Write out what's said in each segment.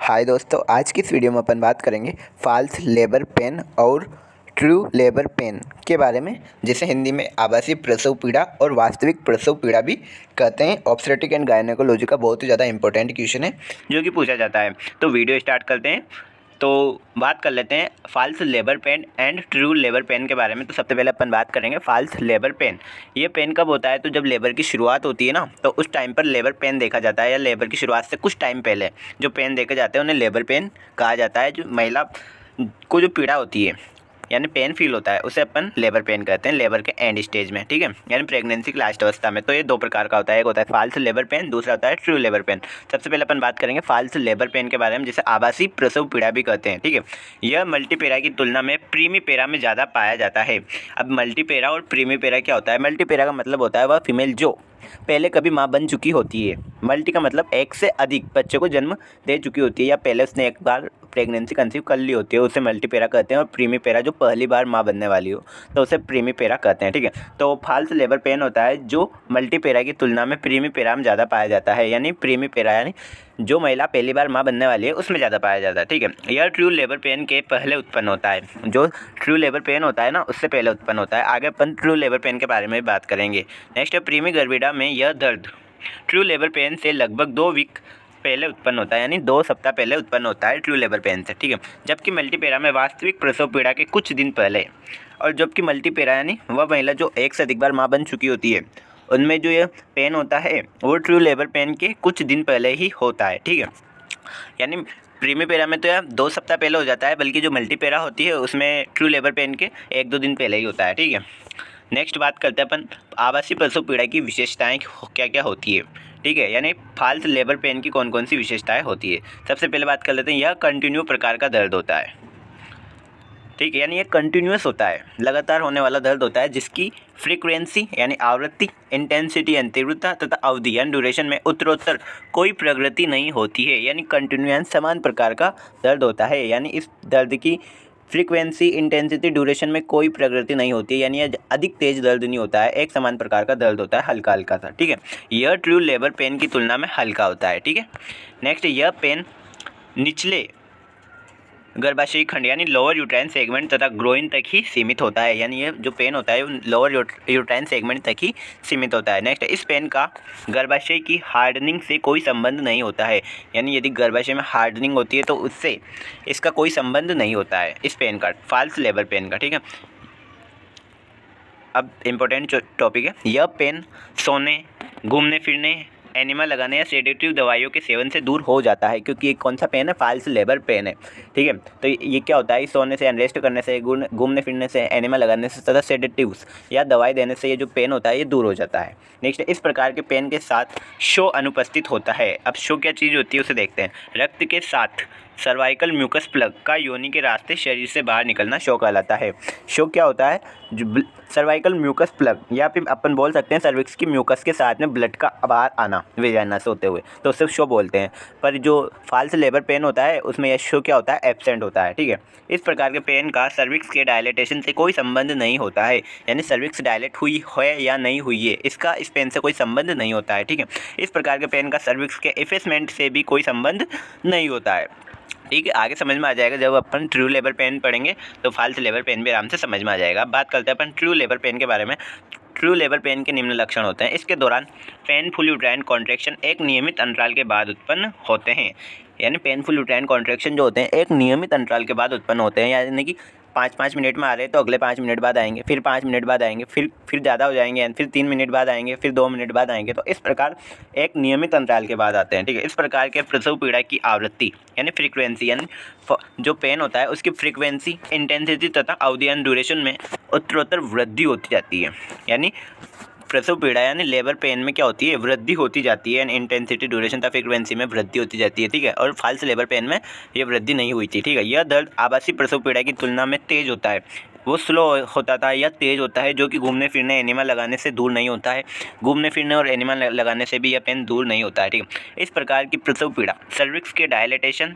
हाय दोस्तों, आज की इस वीडियो में अपन बात करेंगे फॉल्स लेबर पेन और ट्रू लेबर पेन के बारे में, जिसे हिंदी में आभासी प्रसव पीड़ा और वास्तविक प्रसव पीड़ा भी कहते हैं। ऑब्स्टेट्रिक एंड गायनेकोलॉजी का बहुत ही ज़्यादा इंपॉर्टेंट क्वेश्चन है जो कि पूछा जाता है। तो वीडियो स्टार्ट करते हैं। तो बात कर लेते हैं false labour pain and true labour pain के बारे में। तो सबसे पहले अपन बात करेंगे फॉल्स लेबर पेन। ये पेन कब होता है? तो जब लेबर की शुरुआत होती है ना, तो उस टाइम पर लेबर पेन देखा जाता है, या लेबर की शुरुआत से कुछ टाइम पहले जो पेन देखे जाते हैं उन्हें लेबर पेन कहा जाता है। जो महिला को जो पीड़ा होती है यानी पेन फील होता है उसे अपन लेबर पेन कहते हैं, लेबर के एंड स्टेज में, ठीक है, यानी प्रेगनेंसी की लास्ट अवस्था में। तो ये दो प्रकार का होता है, एक होता है फॉल्स लेबर पेन, दूसरा होता है ट्रू लेबर पेन। सबसे पहले अपन बात करेंगे फॉल्स लेबर पेन के बारे में, जिसे आभासी प्रसव पीड़ा भी कहते हैं, ठीक है। यह मल्टीपेरा की तुलना में प्रीमीपेरा में ज़्यादा पाया जाता है। अब मल्टीपेरा और प्रीमीपेरा क्या होता है? मल्टीपेरा का मतलब होता है वह फीमेल जो पहले कभी माँ बन चुकी होती है। मल्टी का मतलब एक से अधिक बच्चे को जन्म दे चुकी होती है, या पहले उसने एक बार प्रेगनेंसी कंसीव कर ली होती है, उसे मल्टीपेरा कहते हैं। और प्रीमीपेरा जो पहली बार माँ बनने वाली हो तो उसे प्रीमीपेरा कहते हैं, ठीक है। तो फॉल्स लेबर पेन होता है जो मल्टीपेरा की तुलना में प्रीमीपेरा में ज़्यादा पाया जाता है, यानी प्रीमीपेरा यानी जो महिला पहली बार माँ बनने वाली है उसमें ज़्यादा पाया जाता है, ठीक है। यह ट्रू लेबर पेन के पहले उत्पन्न होता है। जो ट्रू लेबर पेन होता है ना, उससे पहले उत्पन्न होता है। आगे अपन ट्रू लेबर पेन के बारे में बात करेंगे। नेक्स्ट है प्रीमी गर्भिड़ा में यह दर्द ट्रू लेबर पेन से लगभग 2 वीक पहले उत्पन्न होता है, यानी 2 सप्ताह पहले उत्पन्न होता है ट्रू लेबर पेन से, ठीक है। जबकि मल्टीपेरा में वास्तविक प्रसव पीड़ा के कुछ दिन पहले, और जबकि मल्टीपेरा यानी वह महिला जो एक से अधिक बार माँ बन चुकी होती है, उनमें जो यह पेन होता है वो ट्रू लेबर पेन के कुछ दिन पहले ही होता है, ठीक है। यानी प्रीमीपेरा में तो यार 2 सप्ताह पहले हो जाता है, बल्कि जो मल्टीपेरा होती है उसमें ट्रू लेबर पेन के 1-2 दिन पहले ही होता है, ठीक है। नेक्स्ट बात करते हैं अपन आभासी प्रसव पीड़ा की विशेषताएं क्या क्या होती है, ठीक है, यानी फॉल्स लेबर पेन की कौन कौन सी विशेषताएं होती है। सबसे पहले बात कर लेते हैं, यह कंटिन्यू प्रकार का दर्द होता है, ठीक है, यानी ये कंटिन्यूअस होता है, लगातार होने वाला दर्द होता है, जिसकी फ्रीक्वेंसी यानी आवृत्ति, इंटेंसिटी यानी तीव्रता तथा अवधि यानी ड्यूरेशन में उत्तरोत्तर कोई प्रगति नहीं होती है। यानी कंटिन्यूअस समान प्रकार का दर्द होता है, यानी इस दर्द की फ्रीक्वेंसी, इंटेंसिटी, ड्यूरेशन में कोई प्रगति नहीं होती है, यानी यह अधिक तेज दर्द नहीं होता है, एक समान प्रकार का दर्द होता है, हल्का हल्का सा, ठीक है। यह ट्रू लेबर पेन की तुलना में हल्का होता है, ठीक है। नेक्स्ट, यह पेन निचले गर्भाशयी खंड यानी लोअर यूट्राइन सेगमेंट तथा ग्रोइन तक ही सीमित होता है, यानी ये जो पेन होता है वो लोअर यूट्राइन सेगमेंट तक ही सीमित होता है। नेक्स्ट, इस पेन का गर्भाशय की हार्डनिंग से कोई संबंध नहीं होता है, यानी यदि गर्भाशय में हार्डनिंग होती है तो उससे इसका कोई संबंध नहीं होता है, इस पेन का, फॉल्स लेबर पेन का, ठीक है। अब इम्पोर्टेंट टॉपिक है, यह पेन सोने, घूमने फिरने, एनिमा लगाने या सेडेटिव दवाइयों के सेवन से दूर हो जाता है, क्योंकि ये कौन सा पेन है? फॉल्स लेबर पेन है, ठीक है। तो ये क्या होता है? सोने से, रेस्ट करने से, घूमने फिरने से, एनिमा लगाने से तथा सेडेटिव्स या दवाई देने से ये जो पेन होता है ये दूर हो जाता है। नेक्स्ट, इस प्रकार के पेन के साथ शो अनुपस्थित होता है। अब शो क्या चीज़ होती है उसे देखते हैं। रक्त के साथ सर्वाइकल म्यूकस प्लग का योनि के रास्ते शरीर से बाहर निकलना शो कहलाता है। शो क्या होता है? जो सर्वाइकल म्यूकस प्लग, या फिर अपन बोल सकते हैं सर्विक्स की म्यूकस के साथ में ब्लड का बाहर आना वेजाइना से होते हुए, तो उसे शो बोलते हैं। पर जो फॉल्स लेबर पेन होता है उसमें यह शो क्या होता है? एब्सेंट होता है, ठीक है। इस प्रकार के पेन का सर्विक्स के डायलेटेशन से कोई संबंध नहीं होता है, यानी सर्विक्स डायलेट हुई है या नहीं हुई है, इसका इस पेन से कोई संबंध नहीं होता है, ठीक है। इस प्रकार के पेन का सर्विक्स के इफेसमेंट से भी कोई संबंध नहीं होता है, ठीक है। आगे समझ में आ जाएगा जब अपन ट्रू लेबर पेन पढ़ेंगे, तो फॉल्स लेबर पेन भी आराम से समझ में आ जाएगा। अब बात करते हैं अपन ट्रू लेबर पेन के बारे में। ट्रू लेबर पेन के निम्न लक्षण होते हैं। इसके दौरान पेनफुल यूट्राइन कॉन्ट्रैक्शन एक नियमित अंतराल के बाद उत्पन्न होते हैं, यानी पेनफुल यूट्राइन कॉन्ट्रैक्शन जो होते हैं एक नियमित अंतराल के बाद उत्पन्न होते हैं, यानी कि 5-5 मिनट में आ रहे हैं तो अगले 5 मिनट बाद आएंगे, फिर 5 मिनट बाद आएंगे, फिर ज़्यादा हो जाएंगे, फिर 3 मिनट बाद आएंगे, फिर 2 मिनट बाद आएंगे। तो इस प्रकार एक नियमित अंतराल के बाद आते हैं, ठीक है। इस प्रकार के प्रसव पीड़ा की आवृत्ति यानी फ्रीक्वेंसी, यानी जो पेन होता है उसकी फ्रीक्वेंसी, इंटेंसिटी तथा अवधि यानी ड्यूरेशन में उत्तरोत्तर वृद्धि होती जाती है। यानी प्रसव पीड़ा यानी लेबर पेन में क्या होती है? वृद्धि होती जाती है, यानी इंटेंसिटी, ड्यूरेशन तथा फ्रीक्वेंसी में वृद्धि होती जाती है, ठीक है। और फॉल्स लेबर पेन में ये वृद्धि नहीं हुई थी, ठीक है। यह दर्द आभासी प्रसव पीड़ा की तुलना में तेज होता है, वो स्लो होता था या तेज होता है, जो कि घूमने फिरने, एनिमा लगाने से दूर नहीं होता है। घूमने फिरने और एनिमा लगाने से भी यह पेन दूर नहीं होता है, ठीक है। इस प्रकार की प्रसव पीड़ा सर्विक्स के डायलेटेशन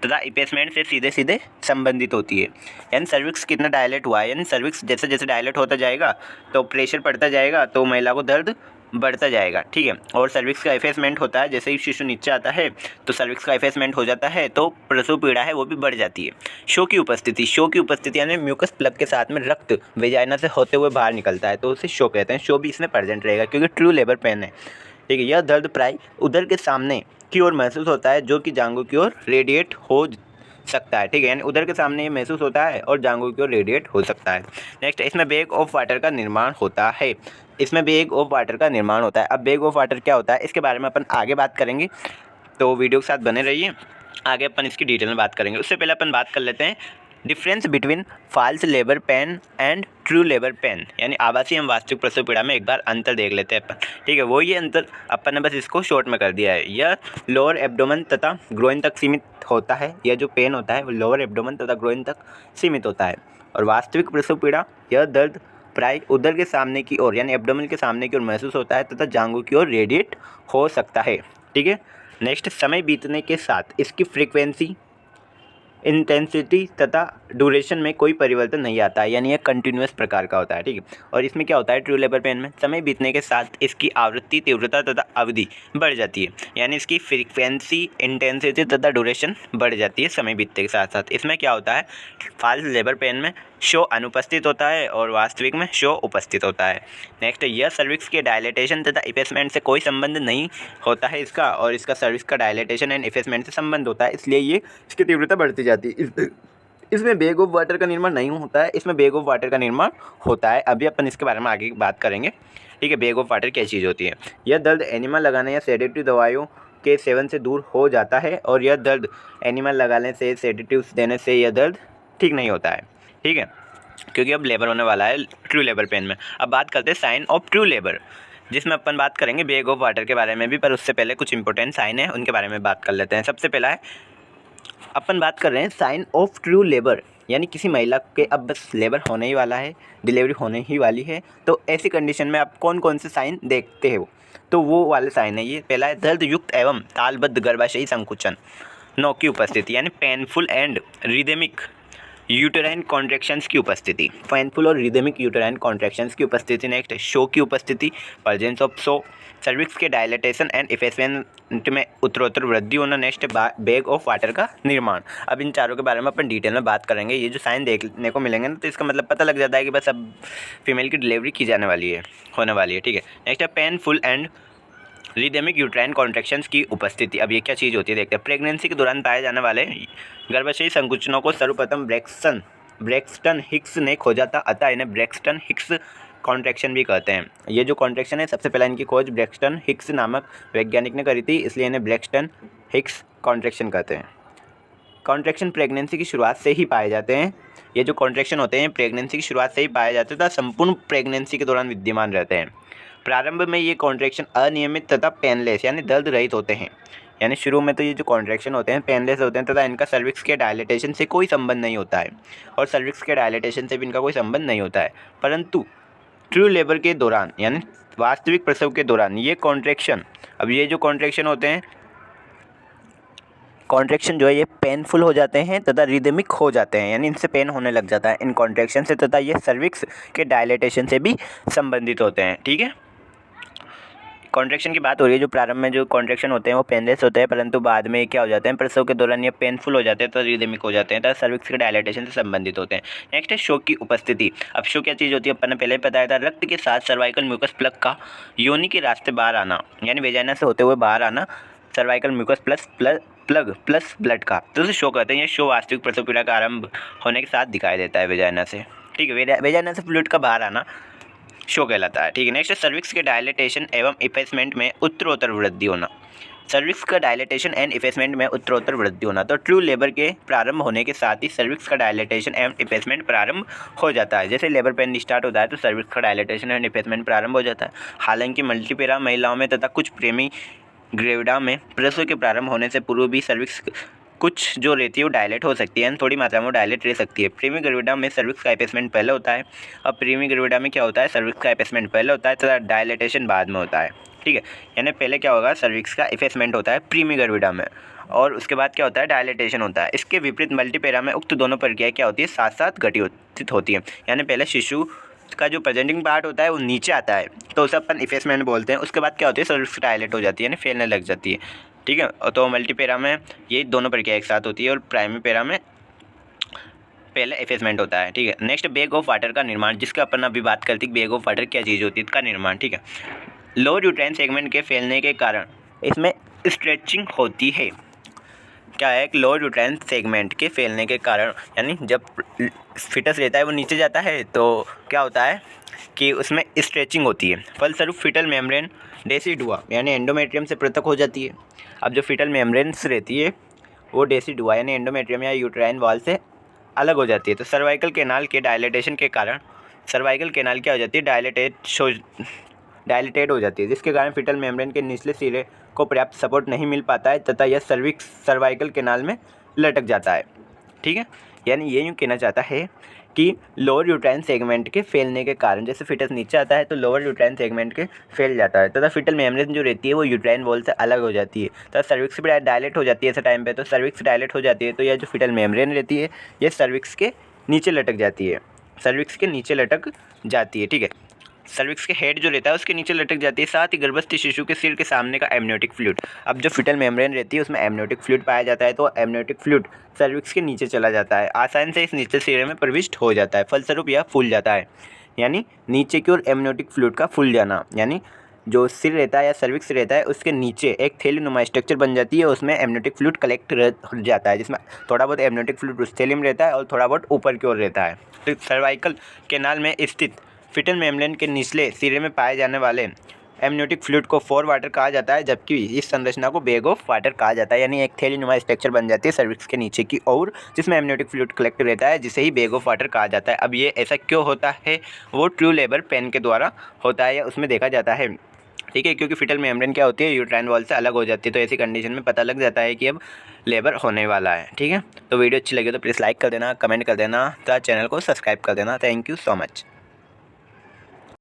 तथा इपेसमेंट से सीधे सीधे संबंधित होती है, यानी सर्विक्स कितना डायलेट हुआ है, यानी सर्विक्स जैसे जैसे डायलेट होता जाएगा तो प्रेशर पड़ता जाएगा, तो महिला को दर्द बढ़ता जाएगा, ठीक है। और सर्विक्स का इफेसमेंट होता है, जैसे ही शिशु नीचे आता है तो सर्विक्स का इफेसमेंट हो जाता है, तो प्रसव पीड़ा है वो भी बढ़ जाती है। शो की उपस्थिति यानी म्यूकस प्लग के साथ में रक्त वेजाइना से होते हुए बाहर निकलता है, तो उसे शो कहते हैं। शो भी इसमें प्रेजेंट रहेगा क्योंकि ट्रू लेबर पेन है, ठीक है। यह दर्द प्राय उदर के सामने की ओर महसूस होता है, जो कि जांघों की ओर रेडिएट हो सकता है, ठीक है। यानी उधर के सामने ये महसूस होता है और जांघों की ओर रेडिएट हो सकता है। नेक्स्ट, इसमें बैग ऑफ वाटर का निर्माण होता है। इसमें बैग ऑफ वाटर का निर्माण होता है। अब बैग ऑफ वाटर क्या होता है इसके बारे में अपन आगे बात करेंगे, तो वीडियो के साथ बने रहिए, आगे अपन इसकी डिटेल में बात करेंगे। उससे पहले अपन बात कर लेते हैं difference between false labour pain and true labour pain, यानी आभासी एवं वास्तविक प्रसव पीड़ा में एक बार अंतर देख लेते हैं अपन, ठीक है। वो ये अंतर अपन ने बस इसको शॉर्ट में कर दिया है। यह लोअर एब्डोमेन तथा ग्रोइन तक सीमित होता है। यह जो पेन होता है वो लोअर एब्डोमेन तथा ग्रोइन तक सीमित होता है। और वास्तविक प्रसव पीड़ा, यह दर्द प्राय उदर के सामने की ओर यानी एब्डोमेन के सामने की ओर महसूस होता है तथा जांघों की ओर रेडिएट हो सकता है, ठीक है। नेक्स्ट, समय बीतने के साथ इसकी फ्रीक्वेंसी, इंटेंसिटी तथा ड्यूरेशन में कोई परिवर्तन नहीं आता है, यानी यह कंटिन्यूअस प्रकार का होता है, ठीक है। और इसमें क्या होता है ट्रू लेबर पेन में, समय बीतने के साथ इसकी आवृत्ति, तीव्रता तथा अवधि बढ़ जाती है, यानी इसकी फ्रीक्वेंसी, इंटेंसिटी तथा ड्यूरेशन बढ़ जाती है समय बीतने के साथ साथ। इसमें क्या होता है फॉल्स लेबर पेन में शो अनुपस्थित होता है और वास्तविक में शो उपस्थित होता है। नेक्स्ट, यह सर्विक्स के डायलेटेशन तथा इफेसमेंट से कोई संबंध नहीं होता है इसका, और इसका सर्विक्स का डायलेटेशन एंड इफेसमेंट से संबंध होता है, इसलिए ये इसकी तीव्रता बढ़ती जाती है। इसमें बैग ऑफ वाटर का निर्माण नहीं होता है, इसमें बैग ऑफ वाटर का निर्माण होता है। अभी अपन इसके बारे में आगे बात करेंगे, ठीक है। बैग ऑफ वाटर क्या चीज़ होती है। यह दर्द एनिमल लगाने या सेडेटिव दवाइयों के सेवन से दूर हो जाता है, और यह दर्द एनिमल लगाने से, सेडेटिव्स देने से यह दर्द ठीक नहीं होता है, ठीक है, क्योंकि अब लेबर होने वाला है ट्रू लेबर पेन में। अब बात करते हैं साइन ऑफ ट्रू लेबर, जिसमें अपन बात करेंगे बैग ऑफ वाटर के बारे में भी, पर उससे पहले कुछ इंपॉर्टेंट साइन है उनके बारे में बात कर लेते हैं। सबसे पहला है अपन बात कर रहे हैं साइन ऑफ ट्रू लेबर, यानी किसी महिला के अब बस लेबर होने ही वाला है, डिलीवरी होने ही वाली है, तो ऐसी कंडीशन में आप कौन कौन से साइन देखते हो, तो वो वाले साइन है ये। पहला है दर्द युक्त एवं तालबद्ध गर्भाशयी संकुचन, नौ की उपस्थिति, यानी painful and rhythmic uterine contractions की उपस्थिति, पेनफुल और रिदमिक यूटेराइन कॉन्ट्रैक्शंस की उपस्थिति। नेक्स्ट, शो की उपस्थिति, प्रेजेंस ऑफ शो, सर्विक्स के डायलेटेशन एंड इफेसमेंट में उत्तरोत्तर वृद्धि होना। नेक्स्ट, बैग ऑफ वाटर का निर्माण। अब इन चारों के बारे में अपन डिटेल में बात करेंगे। ये जो साइन देखने को मिलेंगे ना, तो इसका मतलब पता लग जाता है कि बस अब फीमेल की डिलीवरी की जाने वाली है, होने वाली है, ठीक है। नेक्स्ट है painful and rhythmic uterine contractions की उपस्थिति। अब ये क्या चीज़ होती है देखते हैं। प्रेगनेंसी के दौरान पाए जाने वाले गर्भाशयी संकुचनों को सर्वप्रथम ब्रैक्सटन हिक्स ने खोजा था, अतः इन्हें ब्रैक्सटन हिक्स कॉन्ट्रैक्शन भी कहते हैं। ये जो कॉन्ट्रैक्शन है सबसे पहले इनकी खोज ब्रैक्सटन हिक्स नामक वैज्ञानिक ने करी थी, इसलिए इन्हें ब्रैक्सटन हिक्स कॉन्ट्रैक्शन कहते हैं। कॉन्ट्रैक्शन प्रेगनेंसी की शुरुआत से ही पाए जाते हैं। ये जो कॉन्ट्रैक्शन होते हैं प्रेगनेंसी की शुरुआत से ही पाए जाते हैं तथा संपूर्ण प्रेगनेंसी के दौरान विद्यमान रहते हैं। प्रारंभ में ये कॉन्ट्रैक्शन अनियमित तथा पेनलेस यानी दर्द रहित होते हैं, यानी शुरू में तो ये जो कॉन्ट्रैक्शन होते हैं पेनलेस होते हैं तथा इनका सर्विक्स के डायलेटेशन से कोई संबंध नहीं होता है, और सर्विक्स के डायलेटेशन से भी इनका कोई संबंध नहीं होता है। परंतु ट्रू लेबर के दौरान यानी वास्तविक प्रसव के दौरान ये कॉन्ट्रैक्शन, अब ये जो कॉन्ट्रैक्शन होते हैं, कॉन्ट्रैक्शन जो है ये पेनफुल हो जाते हैं तथा रिदमिक हो जाते हैं, यानी इनसे पेन होने लग जाता है इन कॉन्ट्रैक्शन से, तथा ये सर्विक्स के डायलेटेशन से भी संबंधित होते हैं, ठीक है। कॉन्ट्रैक्शन की बात हो रही है, जो प्रारंभ में जो कॉन्ट्रैक्शन होते हैं वो पेनलेस होते हैं, परंतु बाद में क्या हो जाते हैं प्रसव के दौरान ये पेनफुल हो जाते हैं तो रिदमिक हो जाते हैं तथा सर्विक्स के डायलेटेशन से संबंधित होते हैं। नेक्स्ट है शो की उपस्थिति। अब शो क्या चीज़ होती है अपन ने पहले बताया था, रक्त के साथ सर्वाइकल म्यूकस प्लग का योनि के रास्ते बाहर आना, यानी वेजाइना से होते हुए बाहर आना, cervical mucus plug plus blood का, तो उसे शो कहते हैं। ये शो वास्तविक प्रसव पीड़ा का आरंभ होने के साथ दिखाई देता है वेजाइना से, ठीक है। वेजाइना से फ्लूइड का बाहर आना शो कहलाता है, ठीक है। नेक्स्ट, सर्विक्स के डायलेटेशन एवं इफेसमेंट में उत्तरोत्तर वृद्धि होना। सर्विक्स का डायलेटेशन एंड इफेसमेंट में उत्तरोत्तर वृद्धि होना, तो ट्रू लेबर के प्रारंभ होने के साथ ही सर्विक्स का डायलेटेशन एंड इफेसमेंट प्रारंभ हो जाता है। जैसे लेबर पेन स्टार्ट होता है तो सर्विक्स का डायलेटेशन एंड इफेसमेंट प्रारंभ हो जाता है। हालांकि मल्टीपेरा महिलाओं में तथा कुछ प्रेमी ग्रेविडा में प्रसव के प्रारंभ होने से पूर्व भी सर्विक्स कुछ जो रहती है वो डायलेट हो सकती है, थोड़ी मात्रा में वो डायलेट रह सकती है। प्रीमी ग्रेविडा में सर्विक्स का इफेसमेंट पहले होता है, और प्रीमी ग्रेविडा में क्या होता है सर्विक्स का इफेसमेंट पहले होता है तथा डायलेटेशन बाद में होता है, ठीक है। यानी पहले क्या होगा सर्विक्स का इफेसमेंट होता है प्रीमी ग्रेविडा में, और उसके बाद क्या होता है डायलेटेशन होता है। इसके विपरीत मल्टीपेरा में उक्त दोनों प्रक्रियाएं क्या होती है साथ साथ घटित होती है, यानी पहले शिशु का जो प्रेजेंटिंग पार्ट होता है वो नीचे आता है तो उसे अपन इफेसमेंट बोलते हैं। उसके बाद क्या होती है, सर्विक्स डायलेट हो जाती है, यानी फैलने लग जाती है। ठीक है, तो मल्टीपेरा में ये दोनों प्रक्रिया एक साथ होती है और प्राइमरी पेरा में पहले एफेसमेंट होता है। ठीक है, नेक्स्ट बैग ऑफ वाटर का निर्माण, जिसका अपन अभी बात करते हैं बैग ऑफ वाटर क्या चीज़ होती है, इसका निर्माण। ठीक है, लोअर यूट्राइन सेगमेंट के फैलने के कारण इसमें स्ट्रेचिंग होती है। क्या है, कि लोअर यूट्राइन सेगमेंट के फैलने के कारण, यानी जब फिटस रहता है वो नीचे जाता है तो क्या होता है कि उसमें स्ट्रेचिंग होती है। फलस्वरूप फिटल मेम्ब्रेन डेसिडुआ यानी एंडोमेट्रियम से पृथक हो जाती है। अब जो फिटल मेम्ब्रेन्स रहती है वो डेसिडुआ यानी एंडोमेट्रियम या यूट्राइन वॉल से अलग हो जाती है। तो सर्वाइकल कैनाल के डायलेटेशन के कारण सर्वाइकल कैनाल क्या हो जाती है, डायलेटेड हो जाती है, जिसके कारण फिटल मेम्ब्रेन के निचले सिरे को पर्याप्त सपोर्ट नहीं मिल पाता है तथा यह सर्वाइकल कैनाल में लटक जाता है। ठीक है, यानी ये यूँ कहना चाहता है कि लोअर यूट्राइन सेगमेंट के फैलने के कारण, जैसे फिटस नीचे आता है तो लोअर यूट्राइन सेगमेंट के फैल जाता है तथा फिटल मेम्ब्रेन जो रहती है वो यूट्राइन वॉल से अलग हो जाती है तथा सर्विक्स भी डायलेट हो जाती है ऐसे टाइम पे। तो सर्विक्स डायलेट हो जाती है तो यह जो फिटल मेम्ब्रेन रहती है ये सर्विक्स के नीचे लटक जाती है, सर्विक्स के नीचे लटक जाती है। ठीक है, सर्विक्स के हेड जो रहता है उसके नीचे लटक जाती है, साथ ही गर्भस्थ शिशु के सिर के सामने का एमनियोटिक फ्लूइड। अब जो फिटल मेम्ब्रेन रहती है उसमें एमनियोटिक फ्लूइड पाया जाता है तो एमनियोटिक फ्लूइड सर्विक्स के नीचे चला जाता है, आसानी से इस नीचे सिरे में प्रविष्ट हो जाता है। फलस्वरूप यह फूल जाता है, यानी नीचे की ओर एमनियोटिक फ्लूइड का फूल जाना, यानी जो सिर रहता है या सर्विक्स रहता है उसके नीचे एक थैलीनुमा स्ट्रक्चर बन जाती है, उसमें एमनियोटिक फ्लूइड कलेक्ट हो जाता है, जिसमें थोड़ा बहुत एमनियोटिक फ्लूइड उस थैली में रहता है और थोड़ा बहुत ऊपर की ओर रहता है। तो सर्वाइकल कैनाल में स्थित फिटल मेम्ब्रेन के निचले सिरे में पाए जाने वाले एमनियोटिक फ्लूइड को फोर वाटर कहा जाता है, जबकि इस संरचना को बैग ऑफ वाटर कहा जाता है, यानी एक थैलीनुमा स्ट्रक्चर बन जाती है सर्विक्स के नीचे की ओर जिसमें एमनियोटिक फ्लूइड कलेक्ट रहता है, जिसे ही बैग ऑफ वाटर कहा जाता है। अब ये ऐसा क्यों होता है, वो ट्रू लेबर पेन के द्वारा होता है या उसमें देखा जाता है। ठीक है, क्योंकि फिटल मेम्ब्रेन क्या होती है, यूट्राइन वॉल से अलग हो जाती है, तो ऐसी कंडीशन में पता लग जाता है कि अब लेबर होने वाला है। ठीक है, तो वीडियो अच्छी लगी तो प्लीज़ लाइक कर देना, कमेंट कर देना तथा चैनल को सब्सक्राइब कर देना। Thank you so much.